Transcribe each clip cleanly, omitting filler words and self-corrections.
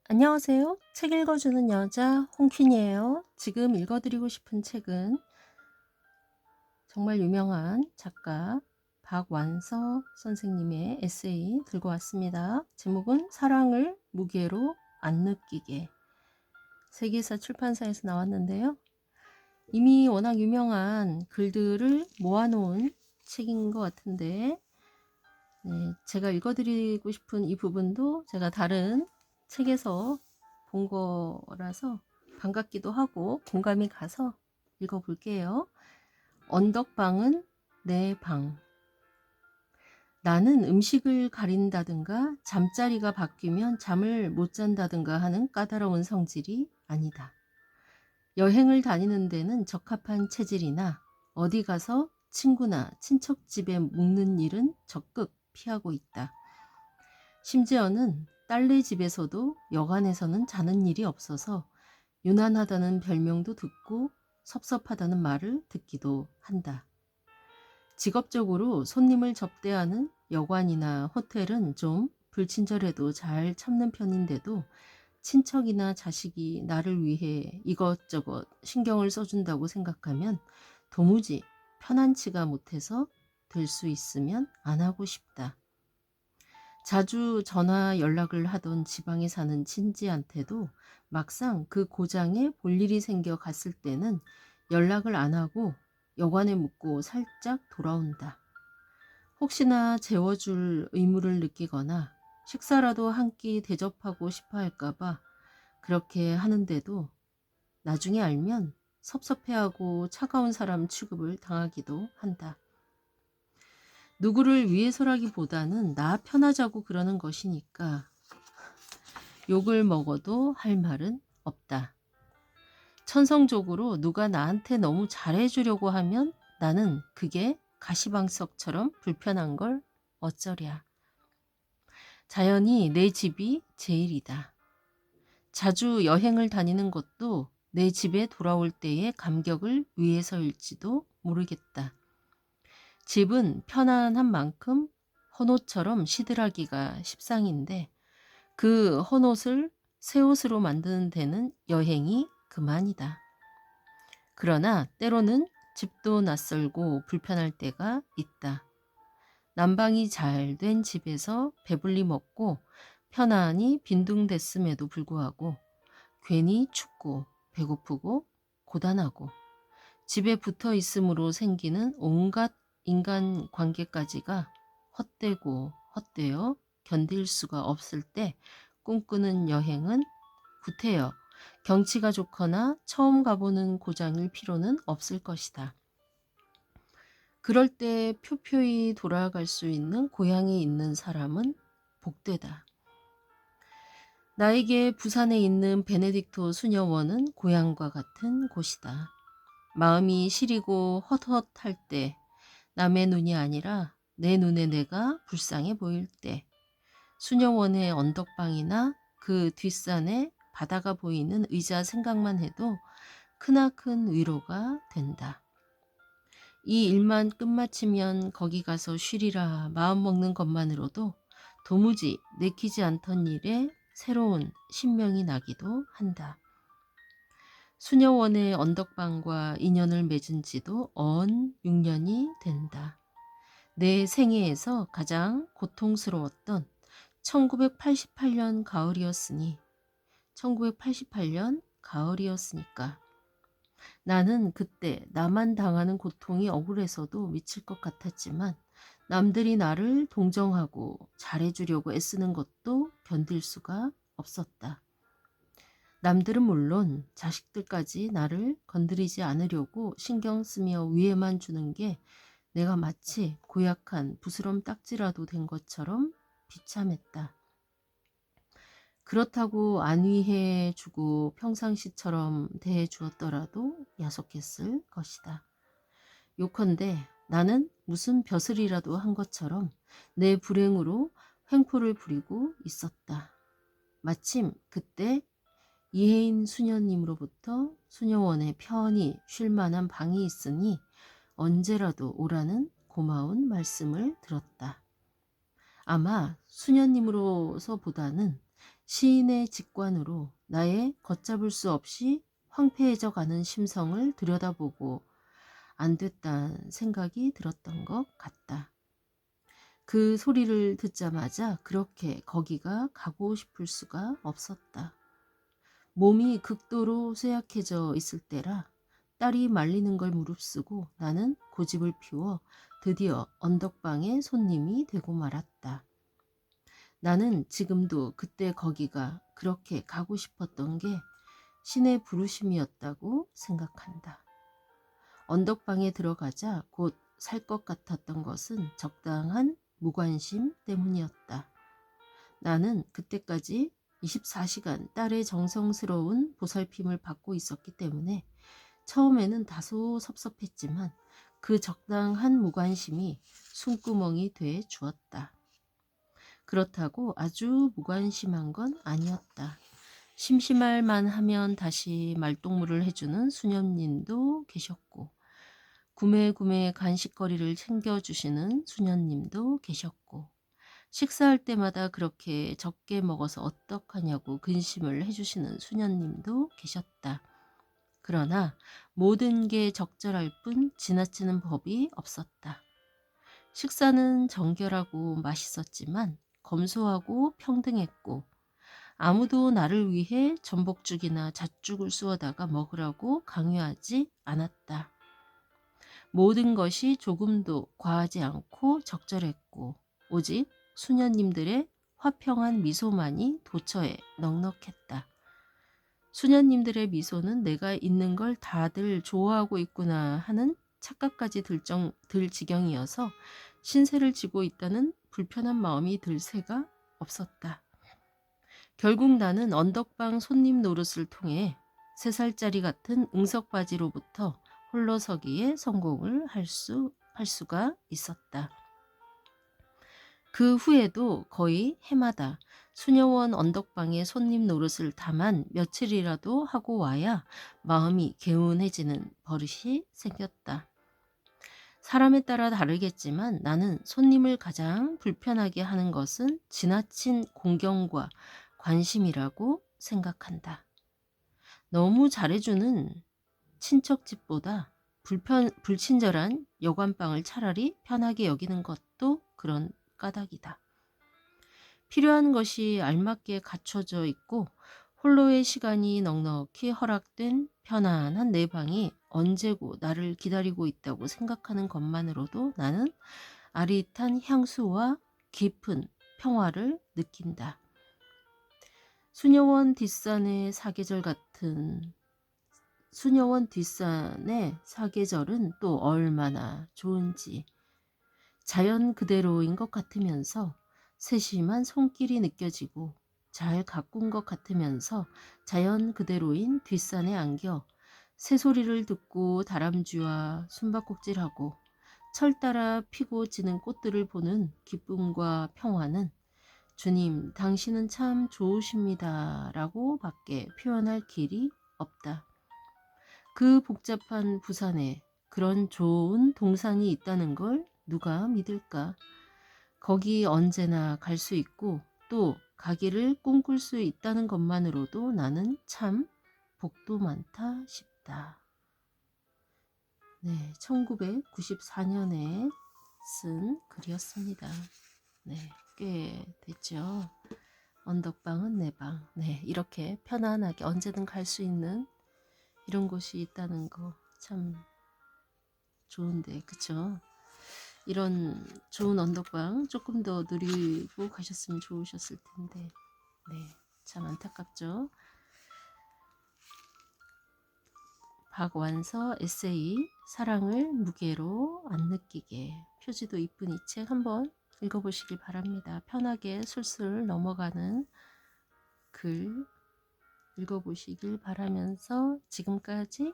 안녕하세요. 책 읽어주는 여자 홍퀸이에요. 지금 읽어드리고 싶은 책은 정말 유명한 작가 박완서 선생님의 에세이 들고 왔습니다. 제목은 사랑을 무게로 안 느끼게. 세계사 출판사에서 나왔는데요. 이미 워낙 유명한 글들을 모아놓은 책인 것 같은데, 제가 읽어드리고 싶은 이 부분도 제가 다른 책에서 본 거라서 반갑기도 하고 공감이 가서 읽어볼게요. 언덕방은 내 방. 나는 음식을 가린다든가 잠자리가 바뀌면 잠을 못 잔다든가 하는 까다로운 성질이 아니다. 여행을 다니는 데는 적합한 체질이나 어디 가서 친구나 친척 집에 묵는 일은 적극 피하고 있다. 심지어는 딸네 집에서도 여간에서는 자는 일이 없어서 유난하다는 별명도 듣고 섭섭하다는 말을 듣기도 한다. 직업적으로 손님을 접대하는 여관이나 호텔은 좀 불친절해도 잘 참는 편인데도 친척이나 자식이 나를 위해 이것저것 신경을 써준다고 생각하면 도무지 편안치가 못해서 될 수 있으면 안 하고 싶다. 자주 전화 연락을 하던 지방에 사는 친지한테도 막상 그 고장에 볼 일이 생겨 갔을 때는 연락을 안 하고 여관에 묵고 살짝 돌아온다. 혹시나 재워줄 의무를 느끼거나 식사라도 한 끼 대접하고 싶어 할까봐 그렇게 하는데도 나중에 알면 섭섭해하고 차가운 사람 취급을 당하기도 한다. 누구를 위해서라기보다는 나 편하자고 그러는 것이니까 욕을 먹어도 할 말은 없다. 천성적으로 누가 나한테 너무 잘해주려고 하면 나는 그게 가시방석처럼 불편한 걸 어쩌랴. 자연히 내 집이 제일이다. 자주 여행을 다니는 것도 내 집에 돌아올 때의 감격을 위해서일지도 모르겠다. 집은 편안한 만큼 헌옷처럼 시들하기가 십상인데 그 헌옷을 새 옷으로 만드는 데는 여행이 그만이다. 그러나 때로는 집도 낯설고 불편할 때가 있다. 난방이 잘 된 집에서 배불리 먹고 편안히 빈둥댔음에도 불구하고 괜히 춥고 배고프고 고단하고 집에 붙어 있음으로 생기는 온갖 인간 관계까지가 헛되고 헛되어 견딜 수가 없을 때 꿈꾸는 여행은 구태여 경치가 좋거나 처음 가보는 고장일 필요는 없을 것이다. 그럴 때 표표히 돌아갈 수 있는 고향에 있는 사람은 복되다. 나에게 부산에 있는 베네딕토 수녀원은 고향과 같은 곳이다. 마음이 시리고 헛헛할 때 남의 눈이 아니라 내 눈에 내가 불쌍해 보일 때 수녀원의 언덕방이나 그 뒷산에 바다가 보이는 의자 생각만 해도 크나큰 위로가 된다. 이 일만 끝마치면 거기 가서 쉬리라 마음먹는 것만으로도 도무지 내키지 않던 일에 새로운 신명이 나기도 한다. 수녀원의 언덕방과 인연을 맺은 지도 언 6년이 된다. 내 생애에서 가장 고통스러웠던 1988년 가을이었으니 1988년 가을이었으니까 나는 그때 나만 당하는 고통이 억울해서도 미칠 것 같았지만 남들이 나를 동정하고 잘해주려고 애쓰는 것도 견딜 수가 없었다. 남들은 물론 자식들까지 나를 건드리지 않으려고 신경 쓰며 위해만 주는 게 내가 마치 고약한 부스럼 딱지라도 된 것처럼 비참했다. 그렇다고 안위해주고 평상시처럼 대해주었더라도 야속했을 것이다. 요컨대 나는 무슨 벼슬이라도 한 것처럼 내 불행으로 횡포를 부리고 있었다. 마침 그때 이혜인 수녀님으로부터 수녀원에 편히 쉴 만한 방이 있으니 언제라도 오라는 고마운 말씀을 들었다. 아마 수녀님으로서보다는 시인의 직관으로 나의 걷잡을 수 없이 황폐해져 가는 심성을 들여다보고 안 됐다는 생각이 들었던 것 같다. 그 소리를 듣자마자 그렇게 거기가 가고 싶을 수가 없었다. 몸이 극도로 쇠약해져 있을 때라 딸이 말리는 걸 무릅쓰고 나는 고집을 피워 드디어 언덕방의 손님이 되고 말았다. 나는 지금도 그때 거기가 그렇게 가고 싶었던 게 신의 부르심이었다고 생각한다. 언덕방에 들어가자 곧 살 것 같았던 것은 적당한 무관심 때문이었다. 나는 그때까지 24시간 딸의 정성스러운 보살핌을 받고 있었기 때문에 처음에는 다소 섭섭했지만 그 적당한 무관심이 숨구멍이 돼 주었다. 그렇다고 아주 무관심한 건 아니었다. 심심할 만하면 다시 말동무를 해주는 수녀님도 계셨고 구매구매 간식거리를 챙겨주시는 수녀님도 계셨고 식사할 때마다 그렇게 적게 먹어서 어떡하냐고 근심을 해주시는 수녀님도 계셨다. 그러나 모든 게 적절할 뿐 지나치는 법이 없었다. 식사는 정결하고 맛있었지만 검소하고 평등했고 아무도 나를 위해 전복죽이나 잣죽을 쑤어다가 먹으라고 강요하지 않았다. 모든 것이 조금도 과하지 않고 적절했고 오직 수녀님들의 화평한 미소만이 도처에 넉넉했다. 수녀님들의 미소는 내가 있는 걸 다들 좋아하고 있구나 하는 착각까지 들 지경이어서 신세를 지고 있다는 불편한 마음이 들 새가 없었다. 결국 나는 언덕방 손님 노릇을 통해 3살짜리 같은 응석바지로부터 홀로 서기에 성공을 할 수가 있었다. 그 후에도 거의 해마다 수녀원 언덕방에 손님 노릇을 다만 며칠이라도 하고 와야 마음이 개운해지는 버릇이 생겼다. 사람에 따라 다르겠지만 나는 손님을 가장 불편하게 하는 것은 지나친 공경과 관심이라고 생각한다. 너무 잘해주는 친척집보다 불친절한 여관방을 차라리 편하게 여기는 것도 그런 까닭이다. 필요한 것이 알맞게 갖춰져 있고 홀로의 시간이 넉넉히 허락된 편안한 내 방이 언제고 나를 기다리고 있다고 생각하는 것만으로도 나는 아릿한 향수와 깊은 평화를 느낀다. 수녀원 뒷산의 사계절은 또 얼마나 좋은지 자연 그대로인 것 같으면서 세심한 손길이 느껴지고 잘 가꾼 것 같으면서 자연 그대로인 뒷산에 안겨 새소리를 듣고 다람쥐와 숨바꼭질하고 철 따라 피고 지는 꽃들을 보는 기쁨과 평화는 주님, 당신은 참 좋으십니다 라고 밖에 표현할 길이 없다. 그 복잡한 부산에 그런 좋은 동산이 있다는 걸 누가 믿을까? 거기 언제나 갈 수 있고 또 가기를 꿈꿀 수 있다는 것만으로도 나는 참 복도 많다 싶다. 네, 1994년에 쓴 글이었습니다. 네, 꽤 됐죠. 언덕방은 내 방. 네, 이렇게 편안하게 언제든 갈 수 있는 이런 곳이 있다는 거 참 좋은데, 그쵸? 이런 좋은 언덕방 조금 더 누리고 가셨으면 좋으셨을 텐데, 네, 참 안타깝죠. 박완서 에세이 사랑을 무게로 안 느끼게, 표지도 이쁜 이 책 한번 읽어보시길 바랍니다. 편하게 술술 넘어가는 글 읽어보시길 바라면서 지금까지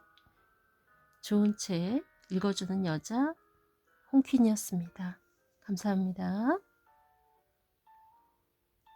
좋은 책 읽어주는 여자 홍퀸이었습니다. 감사합니다.